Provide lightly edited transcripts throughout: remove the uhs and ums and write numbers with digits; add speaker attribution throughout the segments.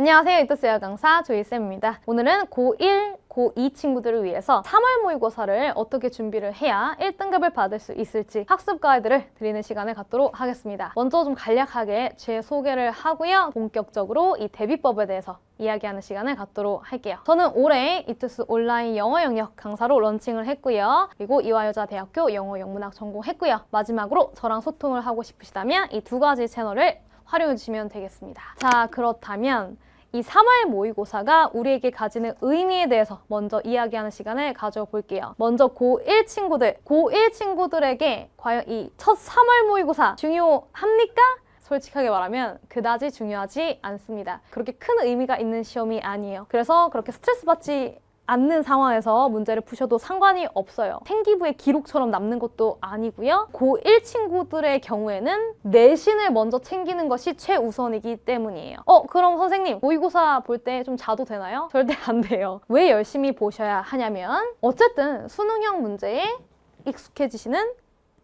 Speaker 1: 안녕하세요. 이투스요 강사 조이쌤입니다. 오늘은 고1, 고2 친구들을 위해서 3월 모의고사를 어떻게 준비를 해야 1등급을 받을 수 있을지 학습 가이드를 드리는 시간을 갖도록 하겠습니다. 먼저 좀 간략하게 제 소개를 하고요. 본격적으로 이 대비법에 대해서 이야기하는 시간을 갖도록 할게요. 저는 올해 이투스 온라인 영어 영역 강사로 런칭을 했고요. 그리고 이화여자대학교 영어 영문학 전공했고요. 마지막으로 저랑 소통을 하고 싶으시다면 이 두 가지 채널을 활용해 주시면 되겠습니다. 자, 그렇다면 이 3월 모의고사가 우리에게 가지는 의미에 대해서 먼저 이야기하는 시간을 가져볼게요. 먼저 고1 친구들에게 과연 이 첫 3월 모의고사 중요합니까? 솔직하게 말하면 그다지 중요하지 않습니다. 그렇게 큰 의미가 있는 시험이 아니에요. 그래서 그렇게 스트레스 받지 않는 상황에서 문제를 푸셔도 상관이 없어요. 생기부의 기록처럼 남는 것도 아니고요. 고1 친구들의 경우에는 내신을 먼저 챙기는 것이 최우선이기 때문이에요. 그럼 선생님 모의고사 볼 때 좀 자도 되나요? 절대 안 돼요. 왜 열심히 보셔야 하냐면 어쨌든 수능형 문제에 익숙해지시는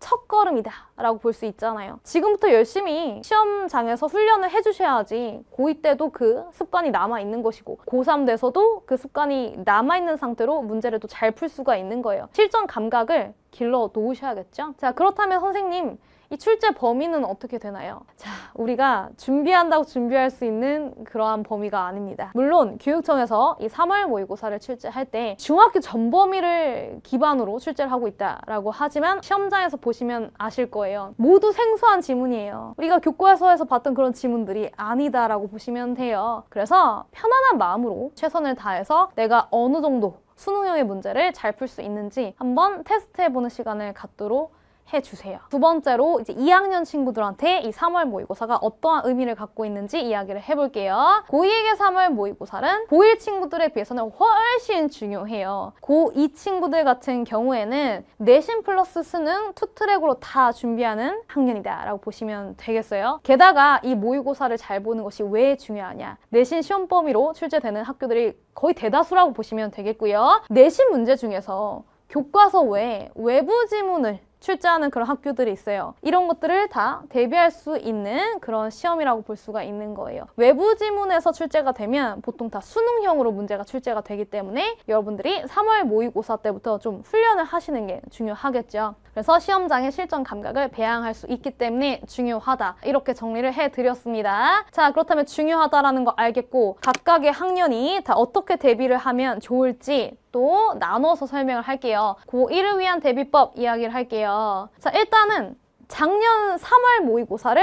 Speaker 1: 첫걸음이다 라고 볼 수 있잖아요. 지금부터 열심히 시험장에서 훈련을 해주셔야지 고2 때도 그 습관이 남아있는 것이고 고3 돼서도 그 습관이 남아있는 상태로 문제를 또 잘 풀 수가 있는 거예요. 실전 감각을 길러 놓으셔야겠죠? 자, 그렇다면 선생님 이 출제 범위는 어떻게 되나요? 자, 우리가 준비한다고 준비할 수 있는 그러한 범위가 아닙니다. 물론 교육청에서 이 3월 모의고사를 출제할 때 중학교 전 범위를 기반으로 출제를 하고 있다라고 하지만 시험장에서 보시면 아실 거예요. 모두 생소한 지문이에요. 우리가 교과서에서 봤던 그런 지문들이 아니다라고 보시면 돼요. 그래서 편안한 마음으로 최선을 다해서 내가 어느 정도 수능형의 문제를 잘 풀 수 있는지 한번 테스트해보는 시간을 갖도록 해주세요. 두 번째로 이제 2학년 친구들한테 이 3월 모의고사가 어떠한 의미를 갖고 있는지 이야기를 해볼게요. 고2에게 3월 모의고사는 고1 친구들에 비해서는 훨씬 중요해요. 고2 친구들 같은 경우에는 내신 플러스 수능 투 트랙으로 다 준비하는 학년이다 라고 보시면 되겠어요. 게다가 이 모의고사를 잘 보는 것이 왜 중요하냐. 내신 시험 범위로 출제되는 학교들이 거의 대다수라고 보시면 되겠고요. 내신 문제 중에서 교과서 외에 외부 지문을 출제하는 그런 학교들이 있어요. 이런 것들을 다 대비할 수 있는 그런 시험이라고 볼 수가 있는 거예요. 외부 지문에서 출제가 되면 보통 다 수능형으로 문제가 출제가 되기 때문에 여러분들이 3월 모의고사 때부터 좀 훈련을 하시는 게 중요하겠죠. 그래서 시험장의 실전 감각을 배양할 수 있기 때문에 중요하다. 이렇게 정리를 해드렸습니다. 자, 그렇다면 중요하다라는 거 알겠고 각각의 학년이 다 어떻게 대비를 하면 좋을지 또 나눠서 설명을 할게요. 고1을 위한 대비법 이야기를 할게요. 자, 일단은 작년 3월 모의고사를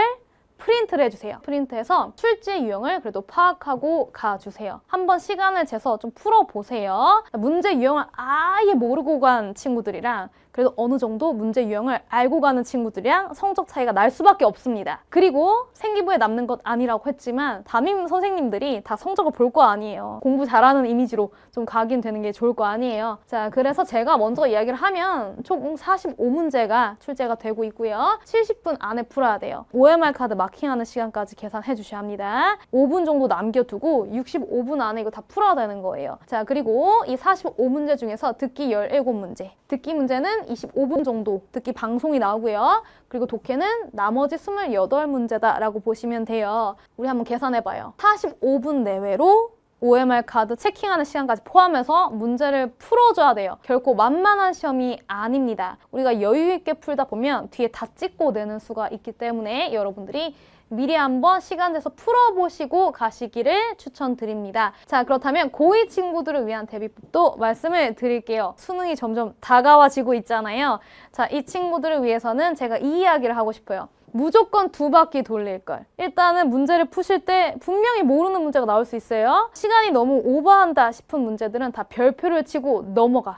Speaker 1: 프린트를 해주세요. 프린트해서 출제 유형을 그래도 파악하고 가주세요. 한번 시간을 재서 좀 풀어보세요. 문제 유형을 아예 모르고 간 친구들이랑 그래도 어느 정도 문제 유형을 알고 가는 친구들이랑 성적 차이가 날 수밖에 없습니다. 그리고 생기부에 남는 것 아니라고 했지만 담임 선생님들이 다 성적을 볼 거 아니에요. 공부 잘하는 이미지로 좀 각인되는 게 좋을 거 아니에요. 자, 그래서 제가 먼저 이야기를 하면 총 45문제가 출제가 되고 있고요. 70분 안에 풀어야 돼요. OMR 카드 마킹하는 시간까지 계산해 주셔야 합니다. 5분 정도 남겨두고 65분 안에 이거 다 풀어야 되는 거예요. 자, 그리고 이 45문제 중에서 듣기 17문제. 듣기 문제는 25분 정도 듣기 방송이 나오고요. 그리고 독해는 나머지 28문제다라고 보시면 돼요. 우리 한번 계산해봐요. 45분 내외로 OMR 카드 체킹하는 시간까지 포함해서 문제를 풀어줘야 돼요. 결코 만만한 시험이 아닙니다. 우리가 여유 있게 풀다 보면 뒤에 다 찍고 내는 수가 있기 때문에 여러분들이 미리 한번 시간 내서 풀어보시고 가시기를 추천드립니다. 자, 그렇다면 고2 친구들을 위한 대비법도 말씀을 드릴게요. 수능이 점점 다가와지고 있잖아요. 자, 이 친구들을 위해서는 제가 이 이야기를 하고 싶어요. 무조건 2바퀴 돌릴 걸. 일단은 문제를 푸실 때 분명히 모르는 문제가 나올 수 있어요. 시간이 너무 오버한다 싶은 문제들은 다 별표를 치고 넘어가.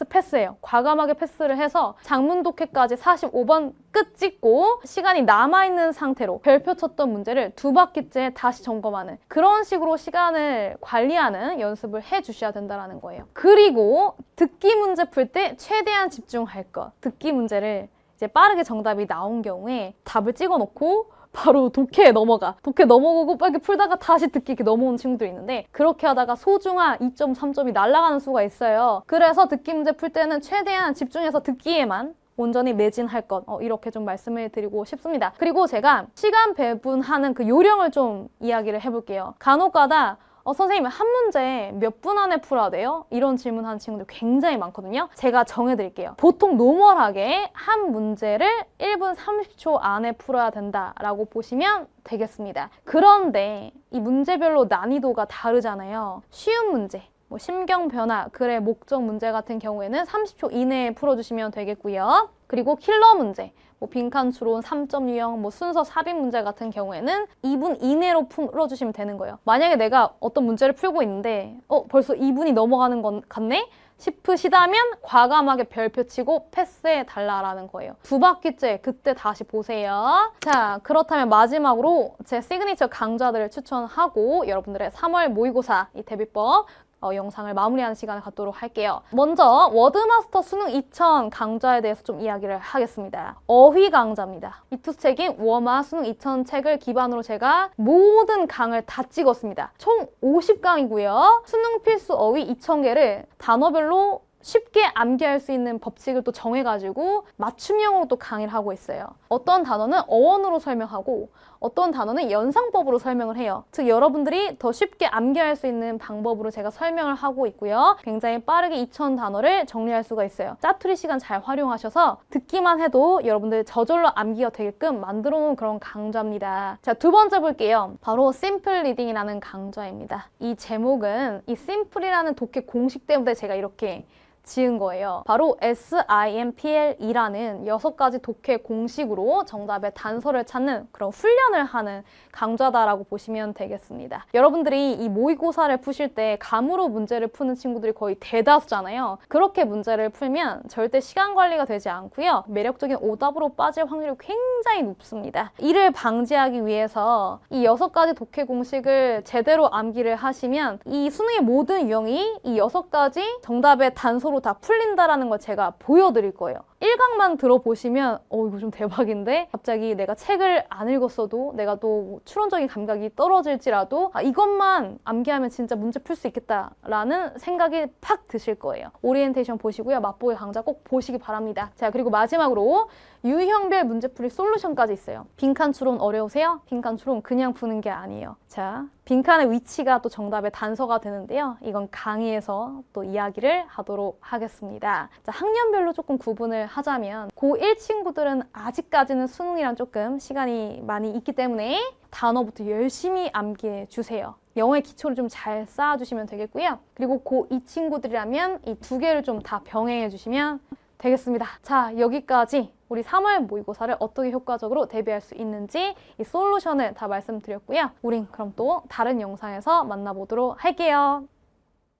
Speaker 1: 패스해요. 과감하게 패스를 해서 장문 독해까지 45번 끝 찍고 시간이 남아있는 상태로 별표 쳤던 문제를 2바퀴째 다시 점검하는 그런 식으로 시간을 관리하는 연습을 해주셔야 된다는 거예요. 그리고 듣기 문제 풀 때 최대한 집중할 것. 듣기 문제를 이제 빠르게 정답이 나온 경우에 답을 찍어놓고 바로 독해에 넘어가. 독해 넘어가고 빨리 풀다가 다시 듣기 이렇게 넘어오는 친구들이 있는데 그렇게 하다가 소중한 2점, 3점이 날아가는 수가 있어요. 그래서 듣기 문제 풀 때는 최대한 집중해서 듣기에만 온전히 매진할 것, 이렇게 좀 말씀을 드리고 싶습니다. 그리고 제가 시간 배분하는 그 요령을 좀 이야기를 해볼게요. 간혹가다 선생님 한 문제 몇 분 안에 풀어야 돼요? 이런 질문하는 친구들 굉장히 많거든요. 제가 정해드릴게요. 보통 노멀하게 한 문제를 1분 30초 안에 풀어야 된다라고 보시면 되겠습니다. 그런데 이 문제별로 난이도가 다르잖아요. 쉬운 문제, 심경 변화, 글의 목적 문제 같은 경우에는 30초 이내에 풀어주시면 되겠고요. 그리고 킬러 문제, 빈칸 추론, 3점 유형, 순서 삽입 문제 같은 경우에는 2분 이내로 풀어주시면 되는 거예요. 만약에 내가 어떤 문제를 풀고 있는데 벌써 2분이 넘어가는 것 같네? 싶으시다면 과감하게 별표 치고 패스해 달라라는 거예요. 2바퀴째 그때 다시 보세요. 자, 그렇다면 마지막으로 제 시그니처 강좌들을 추천하고 여러분들의 3월 모의고사 이 대비법 영상을 마무리하는 시간을 갖도록 할게요. 먼저 워드마스터 수능 2000 강좌에 대해서 좀 이야기를 하겠습니다. 어휘 강좌입니다. 이투스책인 워마 수능 2000 책을 기반으로 제가 모든 강을 다 찍었습니다. 총 50강이고요. 수능 필수 어휘 2000개를 단어별로 쉽게 암기할 수 있는 법칙을 또 정해가지고 맞춤형으로 또 강의를 하고 있어요. 어떤 단어는 어원으로 설명하고 어떤 단어는 연상법으로 설명을 해요. 즉 여러분들이 더 쉽게 암기할 수 있는 방법으로 제가 설명을 하고 있고요. 굉장히 빠르게 2000 단어를 정리할 수가 있어요. 짜투리 시간 잘 활용하셔서 듣기만 해도 여러분들 저절로 암기가 되게끔 만들어 놓은 그런 강좌입니다. 자, 두 번째 볼게요. 바로 심플 리딩이라는 강좌입니다. 이 제목은 이 심플이라는 독해 공식 때문에 제가 이렇게 지은 거예요. 바로 SIMPL이라는 6가지 독해 공식으로 정답의 단서를 찾는 그런 훈련을 하는 강좌다라고 보시면 되겠습니다. 여러분들이 이 모의고사를 푸실 때 감으로 문제를 푸는 친구들이 거의 대다수잖아요. 그렇게 문제를 풀면 절대 시간 관리가 되지 않고요. 매력적인 오답으로 빠질 확률이 굉장히 높습니다. 이를 방지하기 위해서 이 6가지 독해 공식을 제대로 암기를 하시면 이 수능의 모든 유형이 이 6가지 정답의 단서로 다 풀린다라는 걸 제가 보여드릴 거예요. 1강만 들어보시면 이거 좀 대박인데 갑자기 내가 책을 안 읽었어도 내가 또 추론적인 감각이 떨어질지라도 이것만 암기하면 진짜 문제 풀 수 있겠다라는 생각이 팍 드실 거예요. 오리엔테이션 보시고요. 맛보기 강좌 꼭 보시기 바랍니다. 자, 그리고 마지막으로 유형별 문제풀이 솔루션까지 있어요. 빈칸 추론 어려우세요? 빈칸 추론 그냥 푸는 게 아니에요. 자, 빈칸의 위치가 또 정답의 단서가 되는데요. 이건 강의에서 또 이야기를 하도록 하겠습니다. 자, 학년별로 조금 구분을 하자면 고1 친구들은 아직까지는 수능이랑 조금 시간이 많이 있기 때문에 단어부터 열심히 암기해 주세요. 영어의 기초를 좀 잘 쌓아주시면 되겠고요. 그리고 고2 친구들이라면 이 두 개를 좀 다 병행해 주시면 되겠습니다. 자, 여기까지 우리 3월 모의고사를 어떻게 효과적으로 대비할 수 있는지 이 솔루션을 다 말씀드렸고요. 우린 그럼 또 다른 영상에서 만나보도록 할게요.